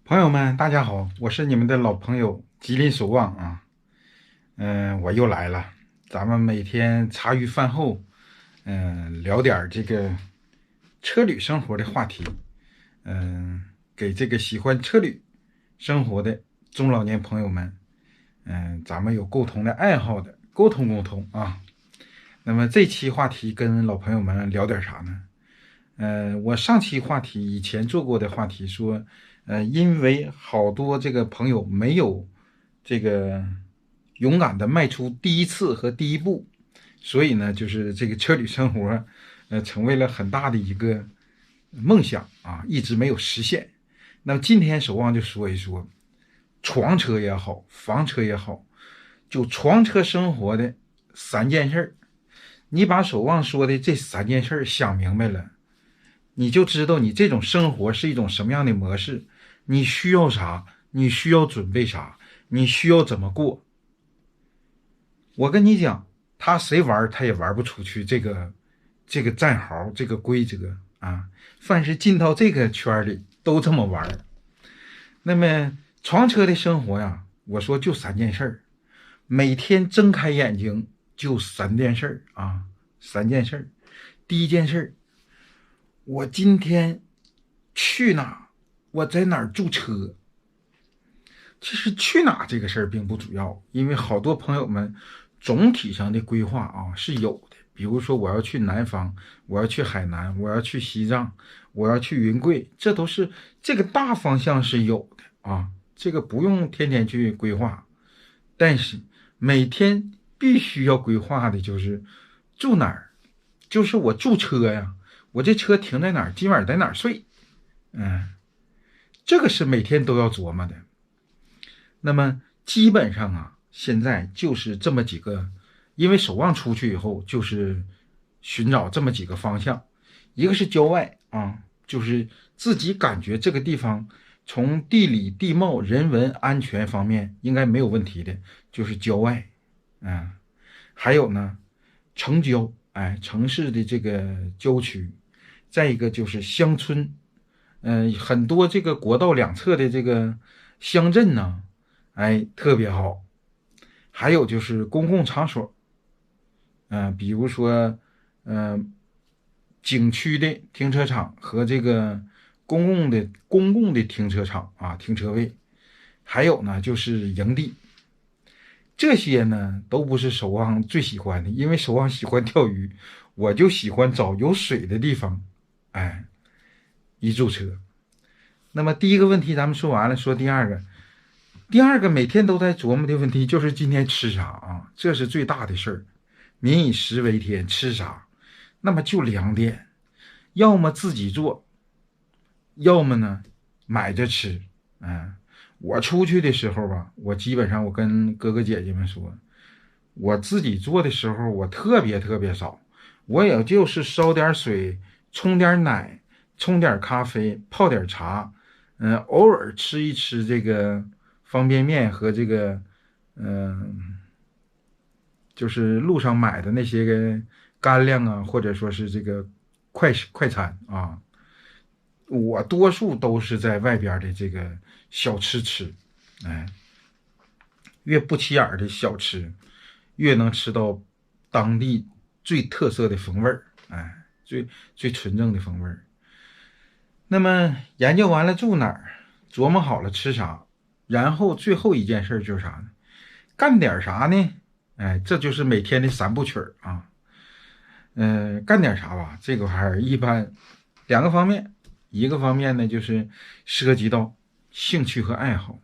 朋友们，大家好，我是你们的老朋友吉林守望啊。我又来了，咱们每天茶余饭后，聊点这个车旅生活的话题。嗯、给这个喜欢车旅生活的中老年朋友们，咱们有共同的爱好的，沟通沟通啊。那么这期话题跟老朋友们聊点啥呢？我上期话题以前做过的话题说，因为好多这个朋友没有这个勇敢的迈出第一次和第一步，所以呢，就是这个车旅生活，成为了很大的一个梦想啊，一直没有实现。那么今天守望就说一说，床车也好，房车也好，就床车生活的三件事。你把守望说的这三件事想明白了，你就知道你这种生活是一种什么样的模式，你需要啥，你需要准备啥，你需要怎么过。我跟你讲，他谁玩他也玩不出去这个战壕这个规则啊！凡是进到这个圈里都这么玩。那么床车的生活呀，我说就三件事，每天睁开眼睛就三件事啊，三件事。第一件事，我今天去哪，我在哪儿驻车。其实去哪这个事儿并不主要，因为好多朋友们总体上的规划啊是有的。比如说我要去南方，我要去海南，我要去西藏，我要去云贵，这都是这个大方向是有的啊，这个不用天天去规划。但是每天必须要规划的就是住哪儿，就是我驻车呀，我这车停在哪儿，今晚在哪儿睡。嗯，这个是每天都要琢磨的。那么基本上啊，现在就是这么几个，因为守望出去以后就是寻找这么几个方向，一个是郊外啊，就是自己感觉这个地方从地理、地貌、人文、安全方面应该没有问题的，就是郊外。啊，还有呢，城郊，哎，城市的这个郊区，再一个就是乡村，很多这个国道两侧的这个乡镇呢，哎，特别好。还有就是公共场所，比如说，嗯、景区的停车场和这个公共的停车场啊，停车位，还有呢就是营地。这些呢都不是守望最喜欢的，因为守望喜欢钓鱼，我就喜欢找有水的地方，哎，一驻车。那么第一个问题咱们说完了，说第二个。第二个每天都在琢磨的问题就是今天吃啥啊，这是最大的事儿。民以食为天，吃啥？那么就两点，要么自己做，要么呢买着吃。嗯，我出去的时候吧，我基本上我跟哥哥姐姐们说，我自己做的时候我特别特别少，我也就是烧点水，冲点奶，冲点咖啡，泡点茶，偶尔吃一吃这个方便面和这个，就是路上买的那些个干粮啊，或者说是这个快餐啊，我多数都是在外边的这个小吃吃。哎，越不起眼的小吃，越能吃到当地最特色的风味儿，哎，最纯正的风味儿。那么研究完了住哪儿，琢磨好了吃啥，然后最后一件事就是啥呢？干点啥呢？哎，这就是每天的三部曲啊。干点啥吧？这个玩意儿一般两个方面，一个方面呢就是涉及到兴趣和爱好。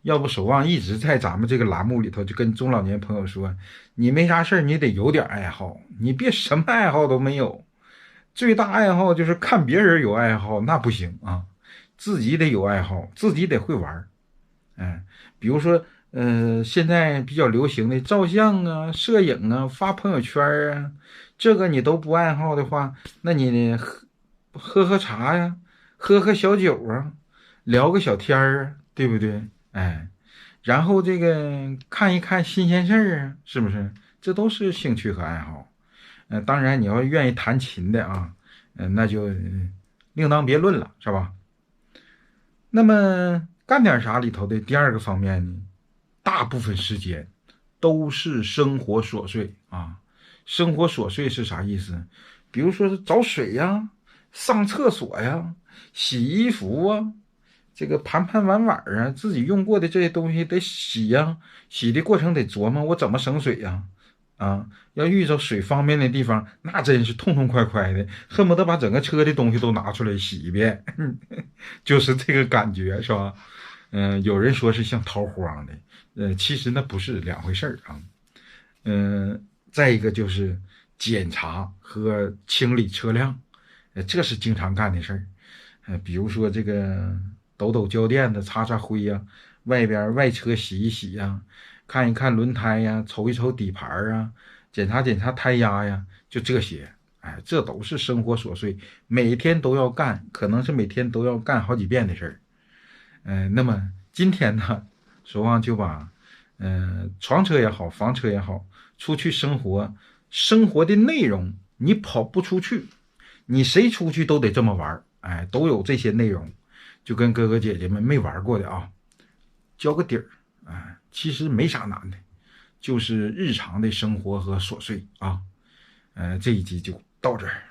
要不守望一直在咱们这个栏目里头就跟中老年朋友说，你没啥事你得有点爱好，你别什么爱好都没有。最大爱好就是看别人有爱好，那不行啊，自己得有爱好，自己得会玩。哎，比如说，现在比较流行的照相啊、摄影啊、发朋友圈啊，这个你都不爱好的话，那你喝茶呀，喝小酒啊，聊个小天儿啊，对不对？哎，然后这个看一看新鲜事儿啊，是不是？这都是兴趣和爱好。当然你要愿意弹琴的啊，那就另当别论了，是吧？那么干点啥里头的第二个方面呢，大部分时间都是生活琐碎啊。生活琐碎是啥意思？比如说是找水呀、上厕所呀、洗衣服啊，这个盘盘碗碗啊，自己用过的这些东西得洗呀，洗的过程得琢磨我怎么省水呀。啊，要遇着水方便的地方，那真是痛痛快快的，恨不得把整个车的东西都拿出来洗一遍，就是这个感觉，是吧？有人说是像逃荒的，其实那不是两回事啊。再一个就是检查和清理车辆，这是经常干的事儿。比如说这个抖抖胶垫子、擦擦灰呀、外边外车洗一洗呀、看一看轮胎呀、瞅一瞅底盘啊、检查检查胎压呀，就这些。哎，这都是生活琐碎，每天都要干，可能是每天都要干好几遍的事儿。那么今天呢，守望就把，床车也好，房车也好，出去生活，生活的内容你跑不出去，你谁出去都得这么玩，哎，都有这些内容，就跟哥哥姐姐们没玩过的啊，交个底儿，哎，其实没啥难的，就是日常的生活和琐碎啊，这一集就到这儿。